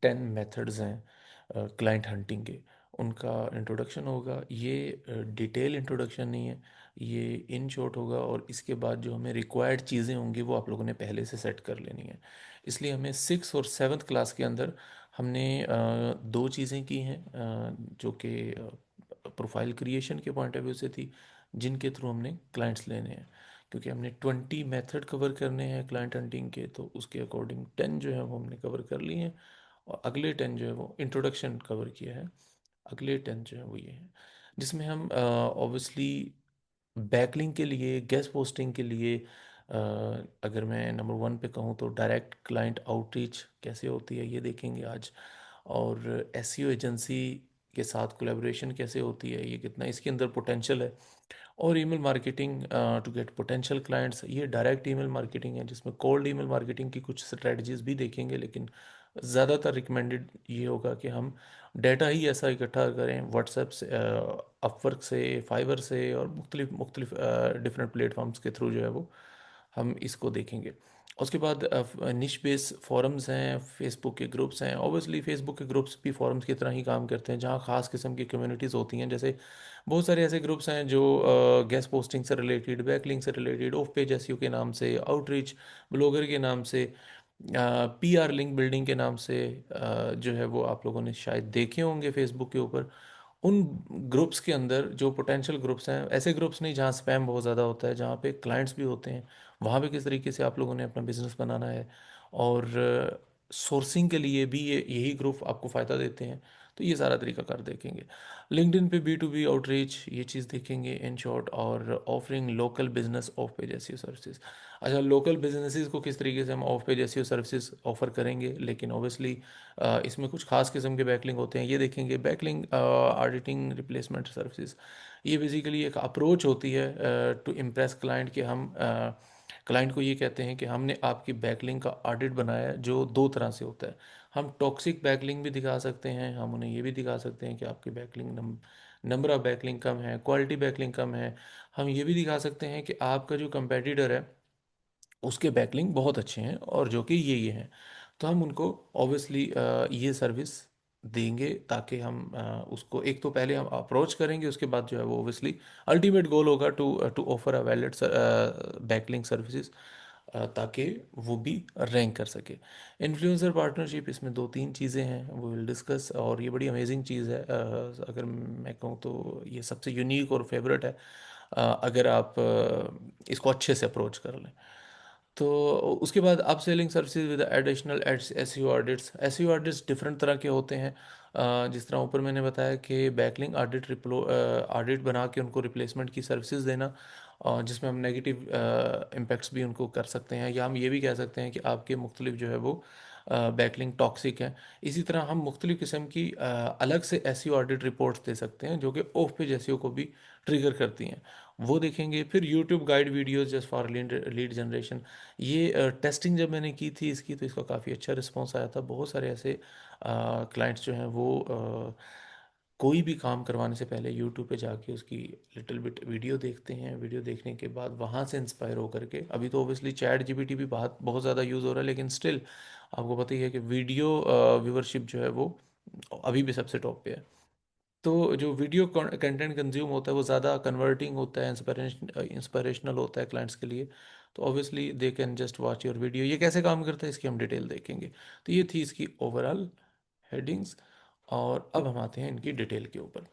10 methods हैं client hunting के, उनका इंट्रोडक्शन होगा। ये डिटेल इंट्रोडक्शन नहीं है, ये इन शॉर्ट होगा। और इसके बाद जो हमें रिक्वायर्ड चीज़ें होंगी वो आप लोगों ने पहले से सेट कर लेनी है। इसलिए हमें 6 और 7th क्लास के अंदर हमने दो चीज़ें की हैं, जो कि प्रोफाइल क्रिएशन के पॉइंट ऑफ व्यू से थी, जिनके थ्रू हमने क्लाइंट्स लेने हैं। क्योंकि हमने 20 मेथड कवर करने हैं क्लाइंट हंटिंग के, तो उसके अकॉर्डिंग 10 जो है वो हमने कवर कर लिए हैं, और अगले 10 जो है वो इंट्रोडक्शन कवर किया है। अगले 10 जो है वो ये हैं, जिसमें हम ऑब्वियसली बैकलिंक के लिए, गेस्ट पोस्टिंग के लिए, अगर मैं नंबर 1 पे कहूँ तो डायरेक्ट क्लाइंट आउटरीच कैसे होती है ये देखेंगे आज। और एसईओ एजेंसी के साथ कोलैबोरेशन कैसे होती है, ये कितना इसके अंदर पोटेंशियल है। और email marketing to get potential clients, ये डायरेक्ट ईमेल मार्केटिंग है, जिसमें कोल्ड ईमेल मार्केटिंग की कुछ स्ट्रेटजीज भी देखेंगे, लेकिन ज़्यादातर रिकमेंडेड ये होगा कि हम डेटा ही ऐसा इकट्ठा करें व्हाट्सएप से, अपवर्क से, फाइवर से, और मुख्तलिफ मुख्तलिफ डिफरेंट प्लेटफॉर्म्स के थ्रू जो है वो हम इसको देखेंगे। उसके बाद निश बेस फोरम्स हैं, फेसबुक के ग्रुप्स हैं। ऑब्वियसली फेसबुक के ग्रुप्स भी फोरम्स की तरह ही काम करते हैं, जहाँ खास किस्म की कम्युनिटीज़ होती हैं। जैसे बहुत सारे ऐसे ग्रुप्स हैं जो गेस्ट पोस्टिंग से रिलेटेड, बैकलिंक से रिलेटेड, ऑफ पेज एसईओ के नाम से, आउटरीच ब्लॉगर के नाम से, पीआर लिंक बिल्डिंग के नाम से, जो है वो आप लोगों ने शायद देखे होंगे फेसबुक के ऊपर। उन ग्रुप्स के अंदर जो पोटेंशियल ग्रुप्स हैं, ऐसे ग्रुप्स नहीं जहाँ स्पैम बहुत ज़्यादा होता है, जहाँ पे क्लाइंट्स भी होते हैं, वहाँ पे किस तरीके से आप लोगों ने अपना बिजनेस बनाना है। और सोर्सिंग के लिए भी ये यही ग्रुप आपको फ़ायदा देते हैं। तो ये सारा तरीका कर देखेंगे। लिंक्डइन पे बी टू बी आउटरीच, ये चीज़ देखेंगे इन शॉर्ट। और offering local business of page SEO services. अच्छा, लोकल बिजनेसेस को किस तरीके से हम of page SEO services offer करेंगे, लेकिन ऑब्वियसली इसमें कुछ खास किस्म के बैकलिंग होते हैं, ये देखेंगे। बैकलिंग ऑडिटिंग रिप्लेसमेंट सर्विसेज, ये बेसिकली एक अप्रोच होती है टू इम्प्रेस क्लाइंट, कि हम क्लाइंट को ये कहते हैं कि हमने आपकी बैकलिंग का ऑडिट बनाया है, जो दो तरह से होता है। हम टॉक्सिक बैकलिंग भी दिखा सकते हैं, हम उन्हें ये भी दिखा सकते हैं कि आपकी बैकलिंग नंबर ऑफ बैकलिंग कम है, क्वालिटी बैकलिंग कम है। हम ये भी दिखा सकते हैं कि आपका जो कंपेटिटर है उसके बैकलिंक बहुत अच्छे हैं, और जो कि ये हैं। तो हम उनको ऑब्वियसली ये सर्विस देंगे, ताकि हम उसको एक तो पहले हम अप्रोच करेंगे, उसके बाद जो है वो ऑब्वियसली अल्टीमेट गोल होगा to to offer a valid backlink services, ताकि वो भी रैंक कर सके। इन्फ्लुएंसर पार्टनरशिप, इसमें दो तीन चीज़ें हैं, वो विल डिस्कस। और ये बड़ी अमेजिंग चीज़ है, अगर मैं कहूँ तो ये सबसे यूनिक और फेवरेट है, अगर आप इसको अच्छे से अप्रोच कर लें। तो उसके बाद up selling services with additional SEO audits. SEO audits different तरह के होते हैं, जिस तरह ऊपर मैंने बताया कि बैकलिंग ऑडिट ऑडिट बना के उनको रिप्लेसमेंट की सर्विसेज देना, और जिसमें हम नेगेटिव इम्पैक्ट्स भी उनको कर सकते हैं, या हम ये भी कह सकते हैं कि आपके मुख्तलिफ जो है वो बैकलिंग टॉक्सिक हैं। इसी तरह हम मुख्तलिफ किस्म की अलग से एसईओ ऑडिट रिपोर्ट्स दे सकते हैं, जो कि ऑफ पेज एसईओ को भी ट्रिगर करती हैं, वो देखेंगे। फिर YouTube guide videos just for lead generation, ये टेस्टिंग जब मैंने की थी इसकी, तो इसका काफ़ी अच्छा रिस्पॉन्स आया था। बहुत सारे ऐसे क्लाइंट्स जो हैं वो कोई भी काम करवाने से पहले यूट्यूब पे जाके उसकी लिटिल बिट वीडियो देखते हैं। वीडियो देखने के बाद वहाँ से इंस्पायर होकर के, अभी तो ओबियसली चैट जीपीटी भी बहुत बहुत ज़्यादा यूज़ हो रहा है, लेकिन स्टिल आपको पता ही है कि वीडियो व्यूवरशिप जो है वो अभी भी सबसे टॉप पे है। तो जो वीडियो कंटेंट कंज्यूम होता है वो ज़्यादा कन्वर्टिंग होता है, इंस्पिरेशनल होता है क्लाइंट्स के लिए। तो obviously they can just watch your video. ये कैसे काम करता है इसकी हम डिटेल देखेंगे। तो ये थी इसकी ओवरऑल हेडिंग्स, और अब हम आते हैं इनकी डिटेल के ऊपर।